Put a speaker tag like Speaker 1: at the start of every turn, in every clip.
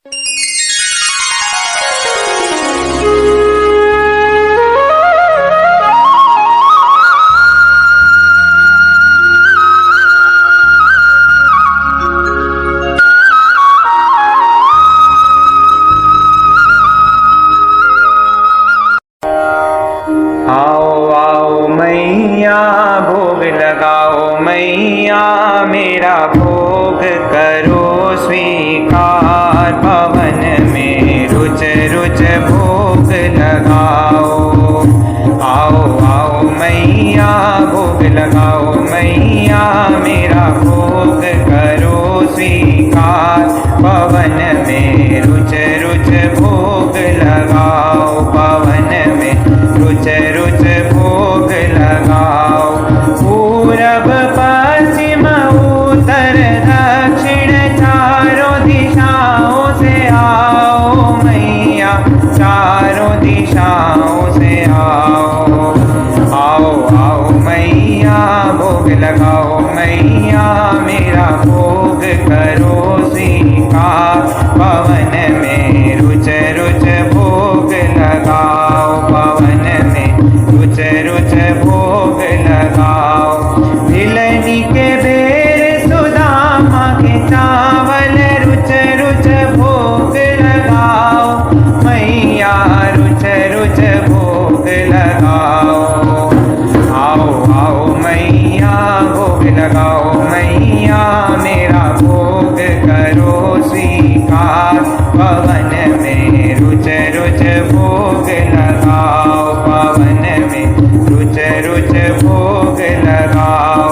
Speaker 1: आओ आओ मैया भोग लगाओ मैया मेरा भोग करो स्वीकार। पवन में रुच रुच भोग लगाओ। आओ आओ मैया भोग लगाओ मैया मेरा भोग करो स्वीकार। पवन में रुच रुच भोग लगाओ। पवन में रुच रुच भोग लगाओ। पूरब पश्चिम उत्तर दक्षिण चारों दिशाओं से आओ मैया चारों दिशाओं से आओ। आओ आओ मैया भोग लगाओ मैया मेरा भोग करो स्वीकार। पवन में रुच रुच भोग लगाओ। पवन में रुच रुच भोग लगाओ। भिलनी के बेर सुदामा के चावल रुच रुच भोग लगाओ मैया रुच रुच भोग लगाओ। आओ आओ मैया भोग लगाओ मैया मेरा भोग करो स्वीकार। पवन में रुच रुच भोग लगाओ। पवन में रुच रुच भोग लगाओ।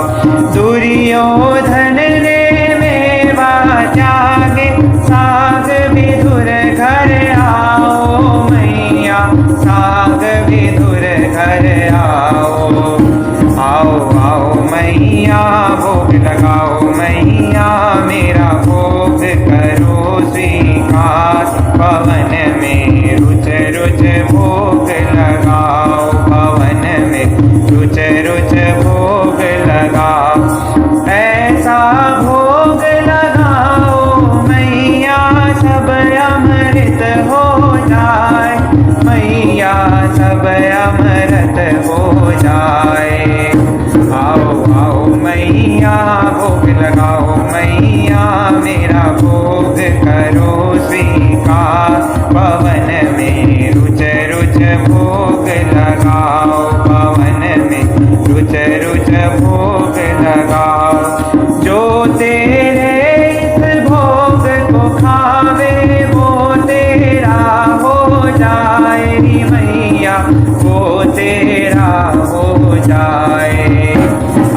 Speaker 1: दुर्योधन ने मेवा त्यागे साग विधुर घर आओ मैया साग विधुर घर आओ। आओ आओ मैया भोग लगाओ मैया मेरा भोग करो स्वीकार। पवन में रुच रुच भोग लगाओ। पवन में रुच रुच भोग लगाओ। ऐसा भोग लगाओ मैया सब अमृत हो जाए मैया सब अमृत हो जाए। आओ आओ मैया भोग लगाओ मैया मेरा भोग करो स्वीकार। पवन में रुच रुच भोग लगाओ। पवन में रुच रुच भोग लगाओ। जो तेरे इस भोग को खावे वो तेरा हो जाए री मैया वो तेरा हो जाए।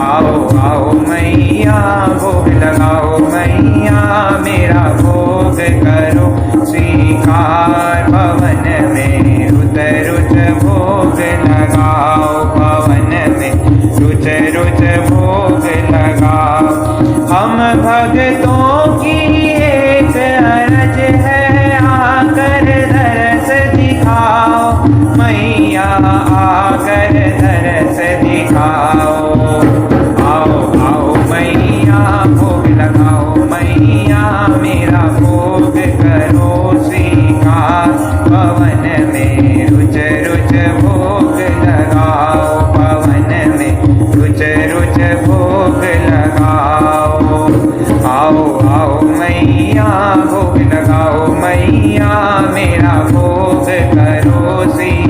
Speaker 1: आओ आओ मैया भोग लगाओ मैया मेरा भोग करो स्वीकार। पवन में रुच रुच भोग लगाओ। पवन में रुच रुच भोग लगाओ। हम भक्तों की एक अरज है आकर दरस दिखाओ मैया आकर दरस दिखाओ। आओ आओ मैया भोग लगाओ मैया मेरा भोग करो स्वीकार। पवन में रुच रुच भोग लगाओ। पवन में रुच रुच भोग लगाओ। आओ आओ मैया भोग लगाओ मैया मेरा भोग करो स्वीकार।